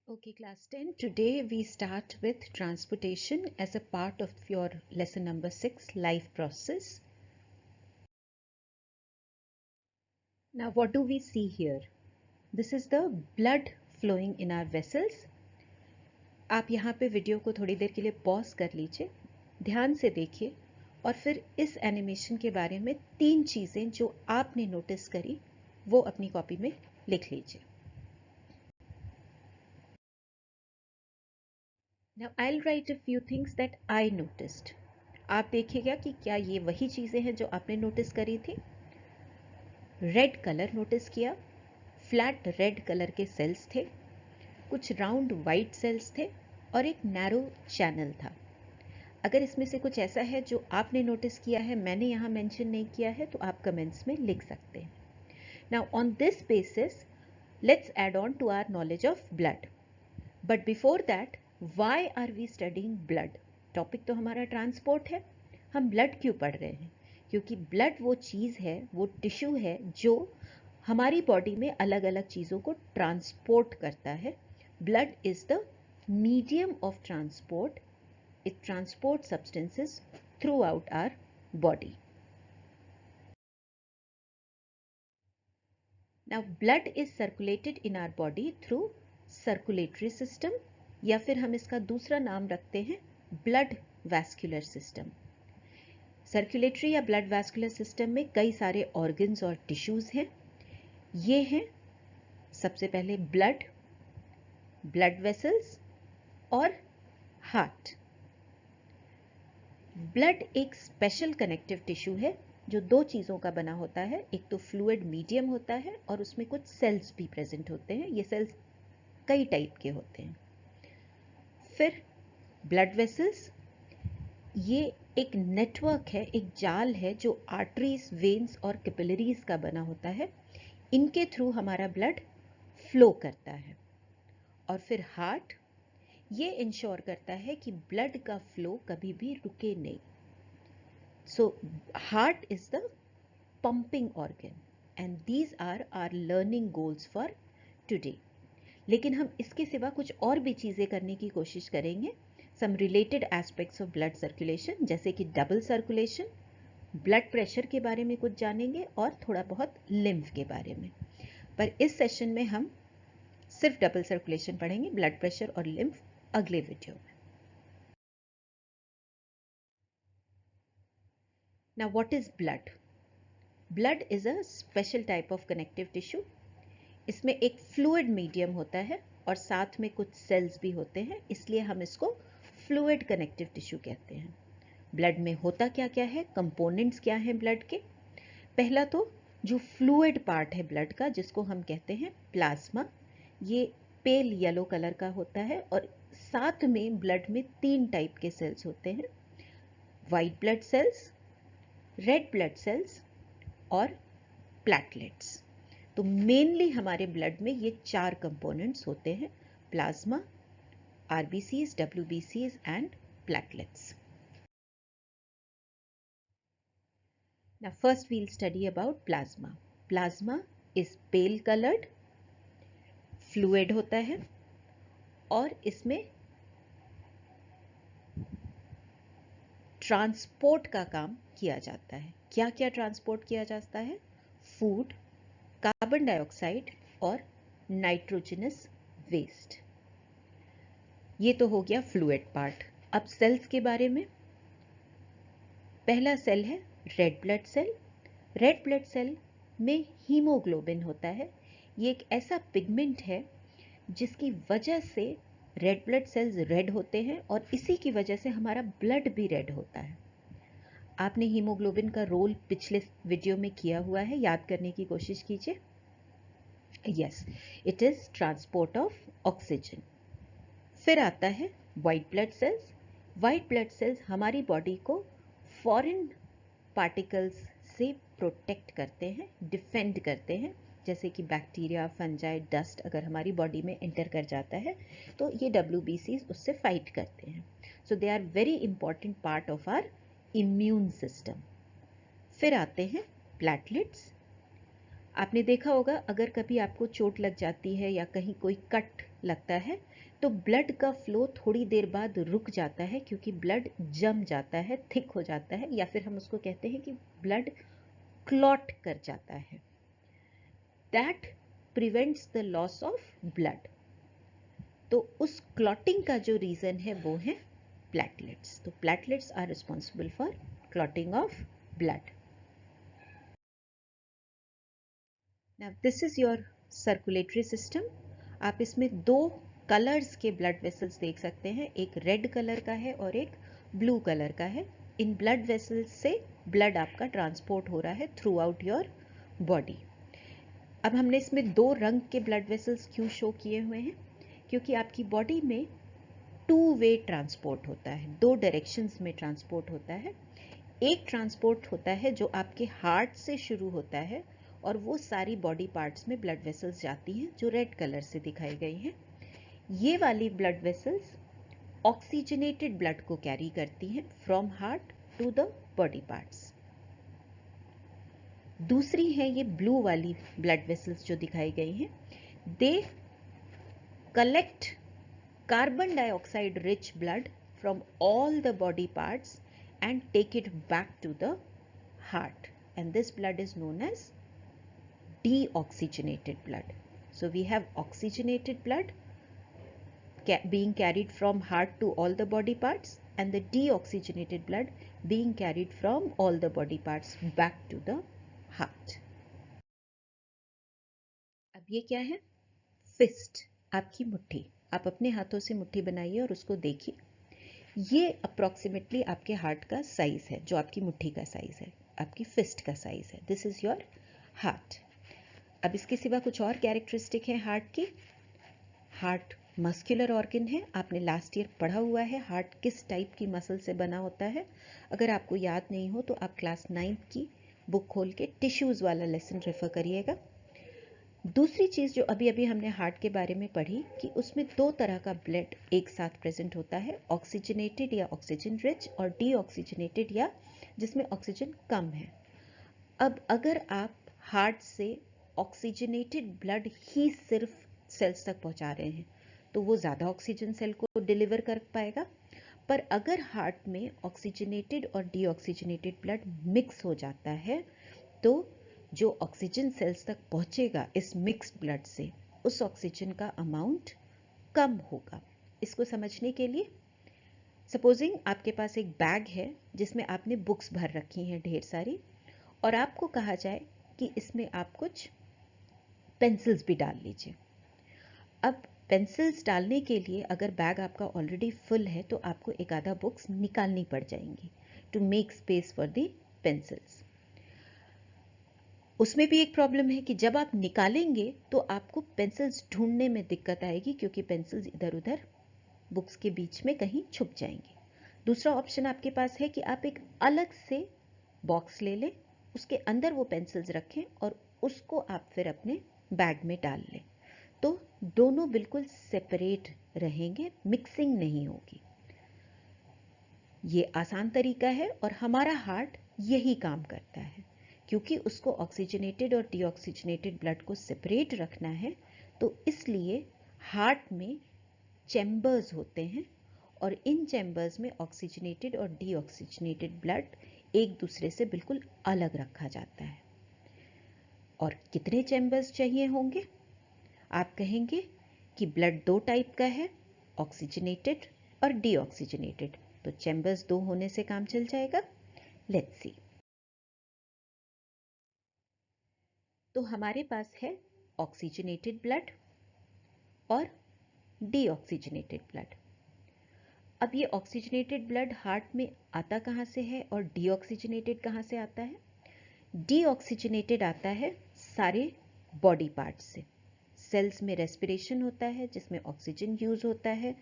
Okay, class 10. Today we start with transportation as a part of your lesson number 6, life process. Now, what do we see here? This is the blood flowing in our vessels. आप यहाँ पे video को थोड़ी देर के लिए pause कर लीजिए, ध्यान से देखिए और फिर इस एनिमेशन के बारे में 3 चीज़ें जो आपने नोटिस करी वो अपनी कॉपी में लिख लीजिए. Now I'll write a few things that I noticed. आप देखिएगा कि क्या ये वही चीज़ें हैं जो आपने नोटिस करी थी. रेड कलर नोटिस किया, फ्लैट रेड कलर के सेल्स थे, कुछ राउंड वाइट सेल्स थे और एक नैरो चैनल था. अगर इसमें से कुछ ऐसा है जो आपने नोटिस किया है, मैंने यहाँ मेंशन नहीं किया है, तो आप कमेंट्स में लिख सकते हैं. Now on this basis let's add on to our knowledge of blood. But before that, why are we studying blood? Topic तो हमारा ट्रांसपोर्ट है. हम ब्लड क्यों पढ़ रहे हैं? क्योंकि ब्लड वो चीज़ है, वो टिश्यू है जो हमारी बॉडी में अलग अलग चीज़ों को ट्रांसपोर्ट करता है. Blood is the medium of transport. It transport substances throughout our body. Now blood is circulated in our body through circulatory system, या फिर हम इसका दूसरा नाम रखते हैं ब्लड वैस्कुलर सिस्टम. सर्कुलेटरी या ब्लड वैस्कुलर सिस्टम में कई सारे ऑर्गन्स और टिश्यूज हैं. ये हैं सबसे पहले ब्लड, ब्लड वेसल्स और हार्ट. ब्लड एक स्पेशल कनेक्टिव टिश्यू है जो 2 चीज़ों का बना होता है. एक तो फ्लूइड मीडियम होता है और उसमें कुछ सेल्स भी प्रेजेंट होते हैं. ये सेल्स कई टाइप के होते हैं. फिर ब्लड वेसल्स, ये एक नेटवर्क है, एक जाल है जो आर्टरीज, वेन्स और कैपिलरीज का बना होता है. इनके थ्रू हमारा ब्लड फ्लो करता है. और फिर हार्ट, ये इंश्योर करता है कि ब्लड का फ्लो कभी भी रुके नहीं. So heart is the pumping organ and these are our learning goals for today. लेकिन हम इसके सिवा कुछ और भी चीज़ें करने की कोशिश करेंगे. Some related aspects of blood circulation, जैसे कि डबल सर्कुलेशन, ब्लड प्रेशर के बारे में कुछ जानेंगे और थोड़ा बहुत लिम्फ के बारे में. पर इस सेशन में हम सिर्फ डबल सर्कुलेशन पढ़ेंगे. ब्लड प्रेशर और लिम्फ अगले वीडियो में. Now what is blood? Blood is a special type of connective tissue. इसमें एक फ्लूइड मीडियम होता है और साथ में कुछ सेल्स भी होते हैं, इसलिए हम इसको फ्लूइड कनेक्टिव टिश्यू कहते हैं. ब्लड में होता क्या क्या है, कंपोनेंट्स क्या हैं ब्लड के? पहला तो जो फ्लूइड पार्ट है ब्लड का, जिसको हम कहते हैं प्लाज्मा, ये पेल येलो कलर का होता है और साथ में ब्लड में 3 टाइप के सेल्स होते हैं. White blood cells, red blood cells और प्लेटलेट्स. तो मेनली हमारे ब्लड में ये 4 कंपोनेंट्स होते हैं: प्लाज्मा, आरबीसीज, डब्ल्यूबीसीज and platelets. Now first we'll study about plasma. Plasma is pale colored, fluid होता है और इसमें ट्रांसपोर्ट का काम किया जाता है. क्या क्या ट्रांसपोर्ट किया जाता है? फूड, कार्बन डाइऑक्साइड और नाइट्रोजनस वेस्ट. ये तो हो गया फ्लूइड पार्ट. अब सेल्स के बारे में. पहला सेल है red blood cell. Red blood cell में हीमोग्लोबिन होता है. ये एक ऐसा पिगमेंट है जिसकी वजह से रेड ब्लड सेल्स रेड होते हैं और इसी की वजह से हमारा ब्लड भी रेड होता है. आपने हीमोग्लोबिन का रोल पिछले वीडियो में किया हुआ है, याद करने की कोशिश कीजिए. Yes, it is transport of oxygen. फिर आता है white blood sales. White blood sales हमारी बॉडी को फॉरेन पार्टिकल्स से प्रोटेक्ट करते हैं, डिफेंड करते हैं. जैसे कि बैक्टीरिया, फंजाई, डस्ट अगर हमारी बॉडी में एंटर कर जाता है तो ये WBCs उससे फाइट करते हैं. So they are very important part of our immune system. फिर आते हैं प्लेटलेट्स. आपने देखा होगा अगर कभी आपको चोट लग जाती है या कहीं कोई कट लगता है तो ब्लड का फ्लो थोड़ी देर बाद रुक जाता है क्योंकि ब्लड जम जाता है, थिक हो जाता है, या फिर हम उसको कहते हैं कि ब्लड क्लॉट कर जाता है। That prevents the loss of blood. तो उस क्लॉटिंग का जो रीजन है वो है प्लेटलेट्स। तो platelets are responsible for clotting of blood. Now this is your circulatory system. आप इसमें दो कलर्स के ब्लड वेसल्स देख सकते हैं, एक रेड कलर का है और एक ब्लू कलर का है। इन ब्लड वेसल्स से ब्लड आपका ट्रांसपोर्ट हो रहा है थ्रू आउट योर बॉडी। अब हमने इसमें दो रंग के ब्लड वेसल्स क्यों शो किए हुए हैं? क्योंकि आपकी बॉडी में टू वे ट्रांसपोर्ट होता है, दो डायरेक्शंस में ट्रांसपोर्ट होता है। एक ट्रांसपोर्ट होता है जो आपके हार्ट से शुरू होता है और वो सारी बॉडी पार्ट्स में ब्लड वेसल्स जाती हैं जो रेड कलर से दिखाई गई हैं। ये वाली ब्लड वेसल्स ऑक्सीजनेटेड ब्लड को कैरी करती हैं from heart to the body parts. दूसरी है ये ब्लू वाली ब्लड वेसल्स जो दिखाई गई हैं, they collect carbon dioxide rich blood from all the body parts and take it back to the heart, and this blood is known as deoxygenated blood. So we have oxygenated blood being carried from heart to all the body parts and the deoxygenated blood being carried from all the body parts back to the heart. अब ये क्या है? Fist, आपकी मुट्ठी। आप अपने हाथों से मुट्ठी बनाइए और उसको देखिए। ये अप्रॉक्सीमेटली आपके हार्ट का साइज है, जो आपकी मुट्ठी का साइज है, आपकी फिस्ट का साइज है। This is your heart. अब इसके सिवा कुछ और कैरेक्टरिस्टिक है हार्ट की। हार्ट मस्कुलर ऑर्गन है। आपने लास्ट ईयर पढ़ा हुआ है हार्ट किस टाइप की मसल से बना होता है। अगर आपको याद नहीं हो तो आप क्लास 9th की बुक खोल के टिश्यूज वाला लेसन रेफर करिएगा। दूसरी चीज़ जो अभी अभी हमने हार्ट के बारे में पढ़ी कि उसमें दो तरह का ब्लड एक साथ प्रेजेंट होता है, ऑक्सीजनेटेड या ऑक्सीजन रिच और डीऑक्सीजनेटेड या जिसमें ऑक्सीजन कम है। अब अगर आप हार्ट से ऑक्सीजनेटेड ब्लड ही सिर्फ सेल्स तक पहुंचा रहे हैं तो वो ज़्यादा ऑक्सीजन सेल को डिलीवर कर पाएगा। पर अगर हार्ट में ऑक्सीजनेटेड और डीऑक्सीजनेटेड ब्लड मिक्स हो जाता है तो जो ऑक्सीजन सेल्स तक पहुंचेगा इस मिक्स ब्लड से, उस ऑक्सीजन का अमाउंट कम होगा। इसको समझने के लिए सपोजिंग आपके पास एक बैग है जिसमें आपने बुक्स भर रखी हैं ढेर सारी, और आपको कहा जाए कि इसमें आप कुछ पेंसिल्स भी डाल लीजिए। अब पेंसिल्स डालने के लिए अगर बैग आपका ऑलरेडी फुल है तो आपको एक आधा बुक्स निकालनी पड़ जाएंगी to make space for the pencils. उसमें भी एक प्रॉब्लम है कि जब आप निकालेंगे तो आपको पेंसिल्स ढूंढने में दिक्कत आएगी क्योंकि पेंसिल्स इधर उधर बुक्स के बीच में कहीं छुप जाएंगी। दूसरा ऑप्शन आपके पास है कि आप एक अलग से बॉक्स ले लें, उसके अंदर वो पेंसिल्स रखें और उसको आप फिर अपने बैग में डाल लें, तो दोनों बिल्कुल सेपरेट रहेंगे, मिक्सिंग नहीं होगी। ये आसान तरीका है और हमारा हार्ट यही काम करता है। क्योंकि उसको ऑक्सीजनेटेड और डीऑक्सीजनेटेड ब्लड को सेपरेट रखना है तो इसलिए हार्ट में चैम्बर्स होते हैं और इन चैम्बर्स में ऑक्सीजनेटेड और डीऑक्सीजनेटेड ब्लड एक दूसरे से बिल्कुल अलग रखा जाता है। और कितने चैम्बर्स चाहिए होंगे? आप कहेंगे कि ब्लड दो टाइप का है, ऑक्सीजनेटेड और डीऑक्सीजनेटेड, तो चैम्बर्स दो होने से काम चल जाएगा। Let's see. तो हमारे पास है ऑक्सीजनेटेड ब्लड और डीऑक्सीजनेटेड ब्लड। अब ये ऑक्सीजनेटेड ब्लड हार्ट में आता कहाँ से है और डीऑक्सीजनेटेड कहाँ से आता है? डीऑक्सीजनेटेड आता है सारे बॉडी पार्ट्स से। सेल्स में रेस्पिरेशन होता है जिसमें ऑक्सीजन यूज होता है।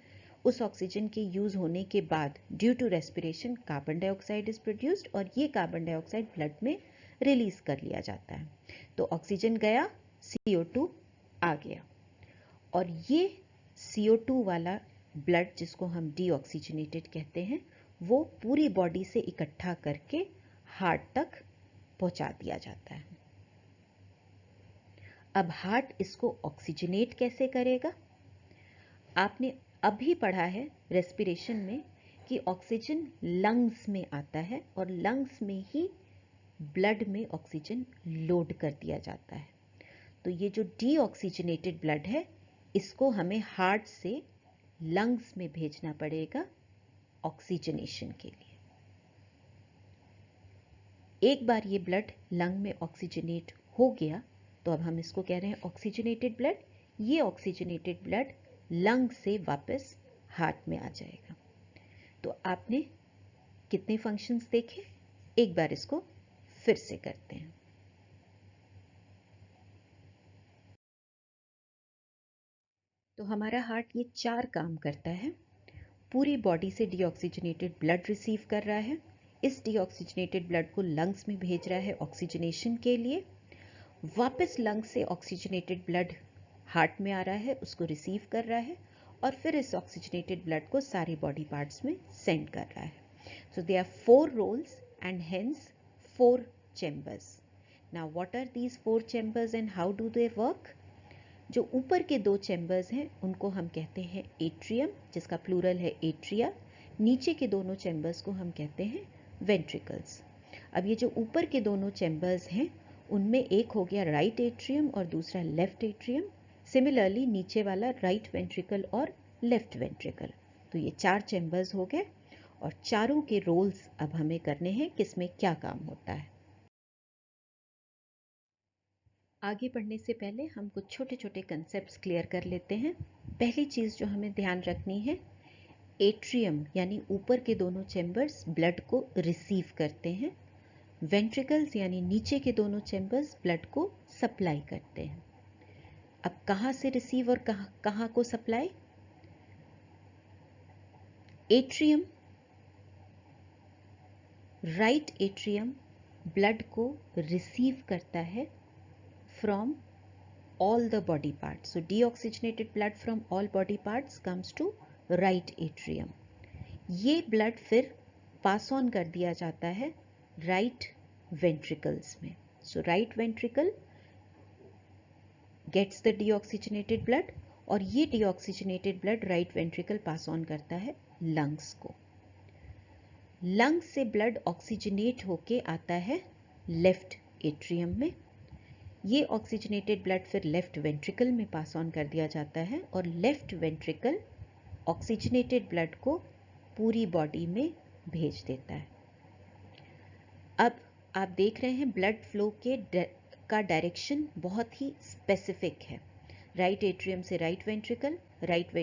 उस ऑक्सीजन के यूज होने के बाद due to respiration carbon dioxide is produced और ये कार्बन डाइऑक्साइड ब्लड में रिलीज कर लिया जाता है। तो ऑक्सीजन गया, CO2 आ गया, और ये CO2 वाला ब्लड जिसको हम डीऑक्सीजनेटेड कहते हैं वो पूरी बॉडी से इकट्ठा करके हार्ट तक पहुंचा दिया जाता है। अब हार्ट इसको ऑक्सीजनेट कैसे करेगा? आपने अभी पढ़ा है रेस्पिरेशन में कि ऑक्सीजन लंग्स में आता है और लंग्स में ही ब्लड में ऑक्सीजन लोड कर दिया जाता है। तो ये जो डीऑक्सीजनेटेड ब्लड है, इसको हमें हार्ट से लंग्स में भेजना पड़ेगा ऑक्सीजनेशन के लिए। एक बार ये ब्लड लंग में ऑक्सीजनेट हो गया तो अब हम इसको कह रहे हैं ऑक्सीजनेटेड ब्लड। ये ऑक्सीजनेटेड ब्लड लंग से वापस हार्ट में आ जाएगा। तो आपने कितने फंक्शंस देखे? एक बार इसको फिर से करते हैं। तो हमारा हार्ट ये 4 काम करता है। पूरी बॉडी से डीऑक्सीजनेटेड ब्लड रिसीव कर रहा है, इस डीऑक्सीजनेटेड ब्लड को लंग्स में भेज रहा है ऑक्सीजनेशन के लिए, वापस लंग्स से ऑक्सीजनेटेड ब्लड हार्ट में आ रहा है, उसको रिसीव कर रहा है और फिर इस ऑक्सीजनेटेड ब्लड को सारे बॉडी पार्ट्स में सेंड कर रहा है। So there are 4 roles and hence 4 chambers. Now what are these 4 chambers and how do they work? जो ऊपर के 2 चैम्बर्स हैं उनको हम कहते हैं एट्रियम, जिसका प्लूरल है एट्रिया। नीचे के दोनों चैम्बर्स को हम कहते हैं वेंट्रिकल्स। अब ये जो ऊपर के दोनों चैम्बर्स हैं उनमें एक हो गया राइट एट्रियम और दूसरा लेफ्ट एट्रियम। सिमिलरली नीचे वाला राइट वेंट्रिकल और लेफ्ट वेंट्रिकल। तो ये 4 चैम्बर्स हो गए और चारों के रोल्स अब हमें करने हैं, किसमें क्या काम होता है। आगे बढ़ने से पहले हम कुछ छोटे छोटे कंसेप्ट्स क्लियर कर लेते हैं। पहली चीज़ जो हमें ध्यान रखनी है, एट्रियम यानी ऊपर के दोनों चैम्बर्स ब्लड को रिसीव करते हैं, वेंट्रिकल्स यानी नीचे के दोनों चैम्बर्स ब्लड को सप्लाई करते हैं। अब कहाँ से रिसीव और कहाँ को supply? Atrium, right atrium blood को रिसीव करता है from all the body parts. So deoxygenated blood from all body parts comes to right atrium. ये blood फिर pass on कर दिया जाता है right ventricles में. So right ventricle gets the deoxygenated blood और ये deoxygenated blood right ventricle pass on करता है lungs को. lungs से blood oxygenate होके आता है left atrium में. ये ऑक्सीजनेटेड ब्लड फिर लेफ्ट वेंट्रिकल में पास ऑन कर दिया जाता है और लेफ्ट वेंट्रिकल ऑक्सीजनेटेड ब्लड को पूरी बॉडी में भेज देता है। अब आप देख रहे हैं ब्लड फ्लो का डायरेक्शन बहुत ही स्पेसिफिक है। राइट एट्रियम से राइट वेंट्रिकल, राइट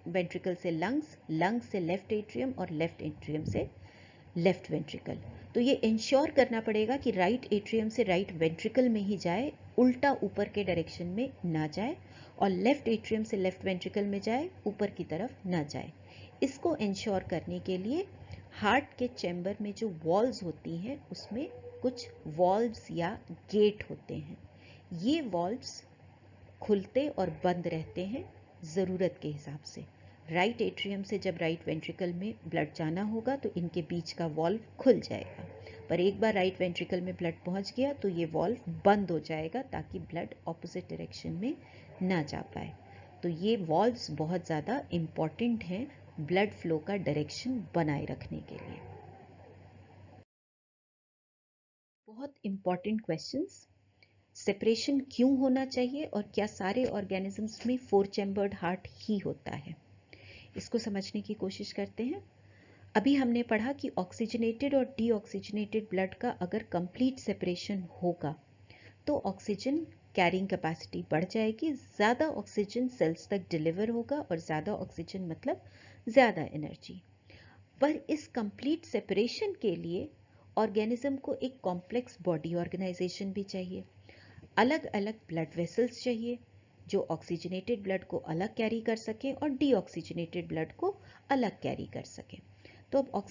वेंट्रिकल से लंग्स, लंग्स से लेफ्ट एट्रियम और लेफ्ट एट्रियम से लेफ्ट वेंट्रिकल। तो ये इंश्योर करना पड़ेगा कि राइट एट्रियम से राइट वेंट्रिकल में ही जाए, उल्टा ऊपर के डायरेक्शन में ना जाए, और लेफ्ट एट्रियम से लेफ्ट वेंट्रिकल में जाए, ऊपर की तरफ ना जाए। इसको इंश्योर करने के लिए हार्ट के चैम्बर में जो वॉल्व्स होती हैं उसमें कुछ वॉल्व्स या गेट होते हैं। ये वॉल्व्स खुलते और बंद रहते हैं ज़रूरत के हिसाब से। राइट एट्रियम से जब राइट वेंट्रिकल में ब्लड जाना होगा तो इनके बीच का वॉल्व खुल जाएगा, पर एक बार राइट वेंट्रिकल में ब्लड पहुंच गया तो ये वॉल्व बंद हो जाएगा ताकि ब्लड ऑपोजिट डायरेक्शन में ना जा पाए। तो ये वॉल्व्स बहुत ज़्यादा इम्पॉर्टेंट हैं ब्लड फ्लो का डायरेक्शन बनाए रखने के लिए। बहुत इम्पॉर्टेंट क्वेश्चंस, सेपरेशन क्यों होना चाहिए और क्या सारे ऑर्गेनिजम्स में 4 चैम्बर्ड हार्ट ही होता है, इसको समझने की कोशिश करते हैं। अभी हमने पढ़ा कि ऑक्सीजनेटेड और डीऑक्सीजनेटेड ब्लड का अगर कंप्लीट सेपरेशन होगा तो ऑक्सीजन कैरिंग कैपेसिटी बढ़ जाएगी, ज़्यादा ऑक्सीजन सेल्स तक डिलीवर होगा और ज़्यादा ऑक्सीजन मतलब ज़्यादा एनर्जी। पर इस कंप्लीट सेपरेशन के लिए ऑर्गेनिज्म को एक कॉम्प्लेक्स बॉडी ऑर्गेनाइजेशन भी चाहिए। अलग अलग ब्लड वेसल्स चाहिए जो ऑक्सीजनेटेड ब्लड को अलग कैरी कर सकें और डीऑक्सीजनेटेड ब्लड को अलग कैरी कर सकें। तो अब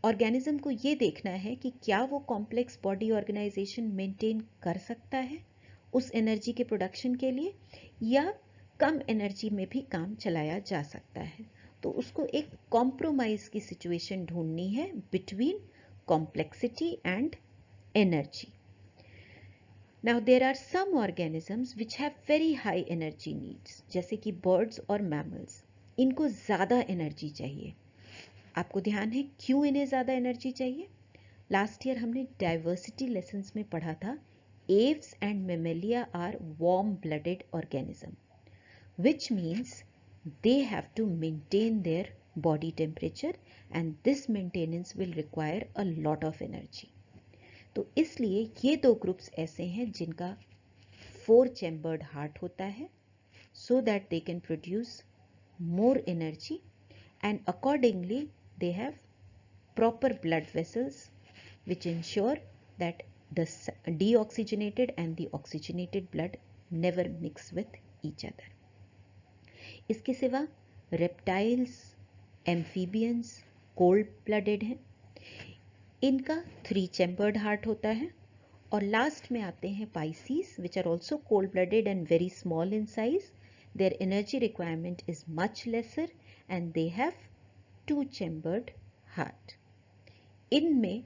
ऑर्गेनिज्म को ये देखना है कि क्या वो कॉम्प्लेक्स बॉडी ऑर्गेनाइजेशन मेंटेन कर सकता है उस एनर्जी के प्रोडक्शन के लिए, या कम एनर्जी में भी काम चलाया जा सकता है। तो उसको एक कॉम्प्रोमाइज की सिचुएशन ढूंढनी है between complexity and energy. Now there are some organisms which have very high energy needs, जैसे कि बर्ड्स और मैमल्स। इनको ज़्यादा एनर्जी चाहिए। आपको ध्यान है क्यों इन्हें ज़्यादा एनर्जी चाहिए? लास्ट ईयर हमने डाइवर्सिटी लेसन्स में पढ़ा था, Aves and Mammalia are warm blooded organism, which means they have to maintain their body temperature and this maintenance will require a lot of energy. तो इसलिए ये दो ग्रुप्स ऐसे हैं जिनका 4 चैम्बर्ड हार्ट होता है, so that they can produce more energy and accordingly they have proper blood vessels which ensure that the deoxygenated and the oxygenated blood never mix with each other. इसके सिवा reptiles, amphibians cold blooded हैं, इनका 3 chambered heart होता है। और last में आते हैं Pisces which are also cold blooded and very small in size. Their energy requirement is much lesser and they have 2 chambered heart. इनमें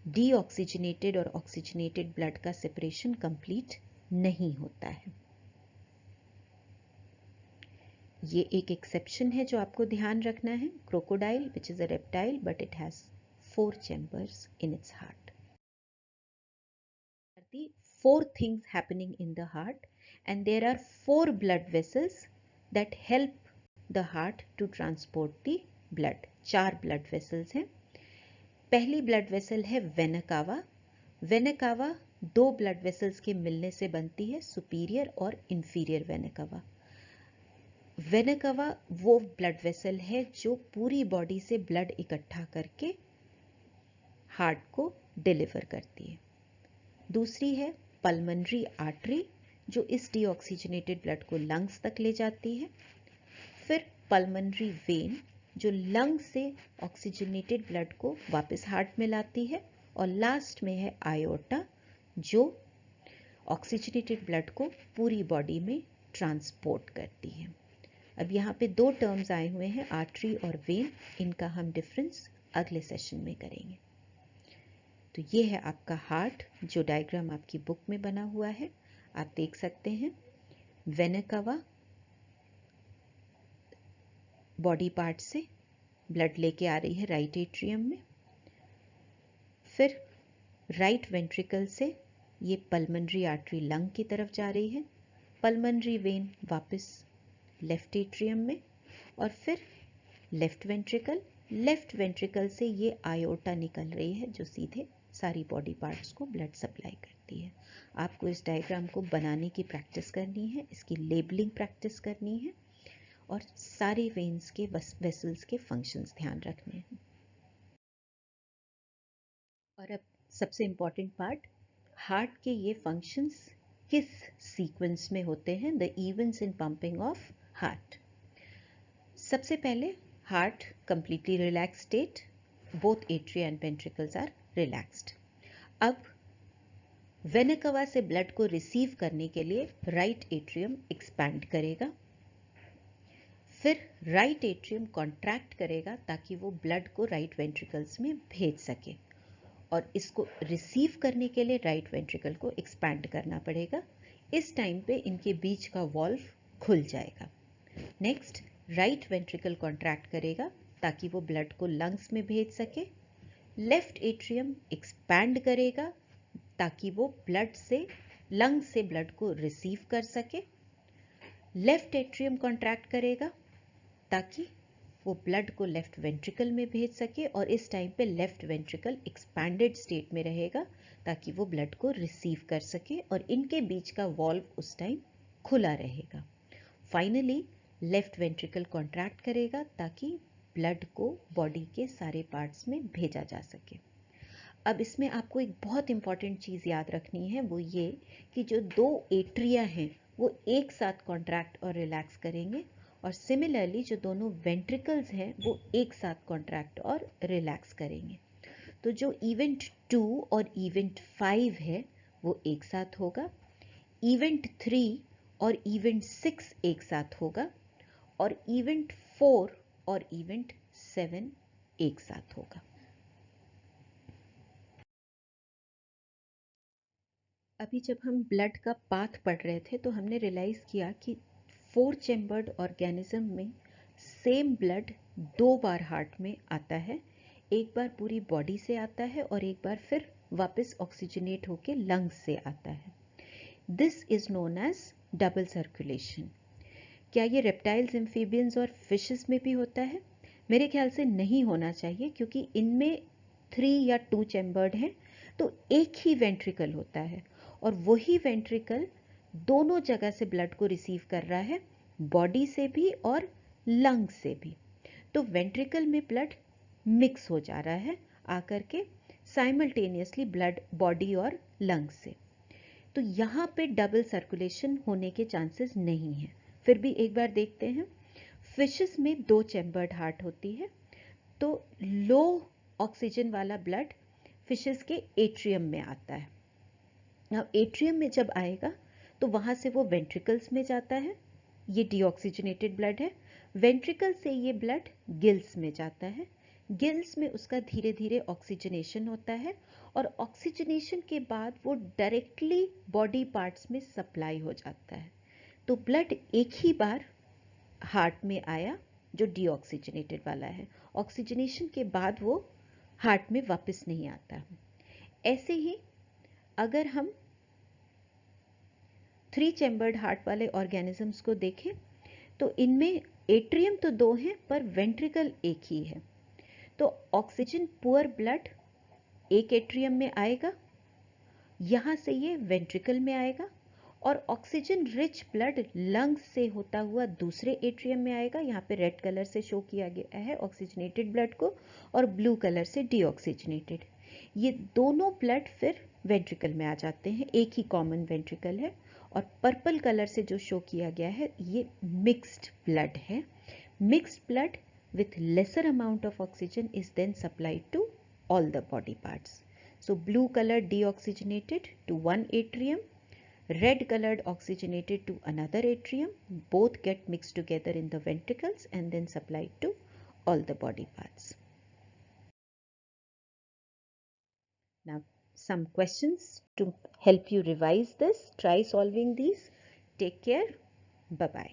डीऑक्सीजनेटेड और ऑक्सीजनेटेड ब्लड का सेपरेशन कंप्लीट नहीं होता है। ये एक एक्सेप्शन है जो आपको ध्यान रखना है, crocodile which is a reptile but it has 4 chambers in its heart. The 4 things happening in the heart and there are 4 blood vessels that help the heart to transport the blood. 4 blood vessels हैं। पहली blood vessel है vena cava. Vena cava 2 blood vessels के मिलने से बनती है, superior और inferior vena cava. Vena cava वो ब्लड वेसल है जो पूरी बॉडी से ब्लड इकट्ठा करके हार्ट को डिलीवर करती है। दूसरी है पल्मनरी आर्टरी जो इस डीऑक्सीजनेटेड ब्लड को लंग्स तक ले जाती है। फिर पल्मनरी वेन जो लंग से ऑक्सीजनेटेड ब्लड को वापस हार्ट में लाती है। और लास्ट में है आयोर्टा जो ऑक्सीजनेटेड ब्लड को पूरी बॉडी में ट्रांसपोर्ट करती है। अब यहाँ पे 2 टर्म्स आए हुए हैं, आर्टरी और वेन। इनका हम डिफरेंस अगले सेशन में करेंगे। तो ये है आपका हार्ट जो डायग्राम आपकी बुक में बना हुआ है, आप देख सकते हैं। वेना कावा बॉडी पार्ट से ब्लड लेके आ रही है राइट एट्रियम में, फिर राइट वेंट्रिकल से ये पल्मनरी आर्टरी लंग की तरफ जा रही है, पल्मनरी वेन वापस लेफ्ट एट्रियम में, और फिर लेफ्ट वेंट्रिकल से ये आयोटा निकल रही है जो सीधे सारी बॉडी पार्ट्स को ब्लड सप्लाई करती है। आपको इस डायग्राम को बनाने की प्रैक्टिस करनी है, इसकी लेबलिंग प्रैक्टिस करनी है और सारे वेन्स के वेसल्स के फंक्शंस ध्यान रखने हैं। और अब सबसे इम्पॉर्टेंट पार्ट, हार्ट के ये फंक्शंस किस सीक्वेंस में होते हैं, the events in pumping of heart. सबसे पहले heart completely relax state, both atria and ventricles are relaxed. अब वेना कावा से ब्लड को रिसीव करने के लिए राइट एट्रियम एक्सपैंड करेगा, फिर राइट एट्रियम कॉन्ट्रैक्ट करेगा ताकि वो ब्लड को राइट वेंट्रिकल्स में भेज सके, और इसको रिसीव करने के लिए राइट वेंट्रिकल को एक्सपैंड करना पड़ेगा। इस टाइम पे इनके बीच का वॉल्व खुल जाएगा। नेक्स्ट राइट वेंट्रिकल कॉन्ट्रैक्ट करेगा ताकि वो ब्लड को लंग्स में भेज सके, लेफ्ट एट्रियम एक्सपैंड करेगा ताकि वो ब्लड से लंग से ब्लड को रिसीव कर सके, लेफ्ट एट्रियम कॉन्ट्रैक्ट करेगा ताकि वो ब्लड को लेफ्ट वेंट्रिकल में भेज सके, और इस टाइम पे लेफ्ट वेंट्रिकल एक्सपैंडेड स्टेट में रहेगा ताकि वो ब्लड को रिसीव कर सके, और इनके बीच का वॉल्व उस टाइम खुला रहेगा। फाइनली लेफ्ट वेंट्रिकल कॉन्ट्रैक्ट करेगा ताकि ब्लड को बॉडी के सारे पार्ट्स में भेजा जा सके। अब इसमें आपको एक बहुत इंपॉर्टेंट चीज़ याद रखनी है, वो ये कि जो 2 एट्रिया हैं वो एक साथ कॉन्ट्रैक्ट और रिलैक्स करेंगे, और सिमिलरली जो दोनों वेंट्रिकल्स हैं वो एक साथ कॉन्ट्रैक्ट और रिलैक्स करेंगे। तो जो इवेंट 2 और इवेंट 5 है वो एक साथ होगा, इवेंट 3 और इवेंट 6 एक साथ होगा, और इवेंट 4 और इवेंट 7 एक साथ होगा। अभी जब हम ब्लड का पाथ पढ़ रहे थे तो हमने रियलाइज़ किया कि 4 चैम्बर्ड ऑर्गेनिज्म में सेम ब्लड 2 बार हार्ट में आता है। एक बार पूरी बॉडी से आता है और एक बार फिर वापस ऑक्सीजनेट होके लंग्स से आता है। This is known as double circulation. क्या ये रेप्टाइल्स, एम्फीबियंस और फिशेस में भी होता है? मेरे ख्याल से नहीं होना चाहिए, क्योंकि इनमें 3 या 2 चैम्बर्ड हैं, तो एक ही वेंट्रिकल होता है और वही वेंट्रिकल दोनों जगह से ब्लड को रिसीव कर रहा है, बॉडी से भी और लंग से भी। तो वेंट्रिकल में ब्लड मिक्स हो जा रहा है आकर के साइमल्टेनियसली ब्लड बॉडी और लंग से। तो यहाँ पे डबल सर्कुलेशन होने के चांसेस नहीं हैं। फिर भी एक बार देखते हैं। फिशेस में 2 चैम्बर्ड हार्ट होती है, तो लो ऑक्सीजन वाला ब्लड फिशेस के एट्रियम में आता है। अब एट्रियम में जब आएगा तो वहाँ से वो वेंट्रिकल्स में जाता है, ये डीऑक्सीजनेटेड ब्लड है। वेंट्रिकल से ये ब्लड गिल्स में जाता है, गिल्स में उसका धीरे धीरे ऑक्सीजनेशन होता है और ऑक्सीजनेशन के बाद वो डायरेक्टली बॉडी पार्ट्स में सप्लाई हो जाता है। तो ब्लड एक ही बार हार्ट में आया जो डीऑक्सीजनेटेड वाला है, ऑक्सीजनेशन के बाद वो हार्ट में वापस नहीं आता। ऐसे ही अगर हम 3 चैम्बर्ड हार्ट वाले ऑर्गेनिजम्स को देखें तो इनमें एट्रियम तो 2 हैं पर वेंट्रिकल एक ही है। तो ऑक्सीजन पुअर ब्लड एक एट्रियम में आएगा, यहाँ से ये वेंट्रिकल में आएगा, और ऑक्सीजन रिच ब्लड लंग्स से होता हुआ दूसरे एट्रियम में आएगा। यहाँ पे रेड कलर से शो किया गया है ऑक्सीजनेटेड ब्लड को और ब्लू कलर से डीऑक्सीजनेटेड। ये दोनों ब्लड फिर वेंट्रिकल में आ जाते हैं, एक ही कॉमन वेंट्रिकल है। और पर्पल कलर से जो शो किया गया है ये मिक्स्ड ब्लड है। Mixed blood with lesser amount of oxygen is then supplied to all the body parts. So blue color deoxygenated to one atrium, red colored oxygenated to another atrium, both get mixed together in the ventricles and then supplied to all the body parts. Now some questions to help you revise this. Try solving these. Take care. Bye bye.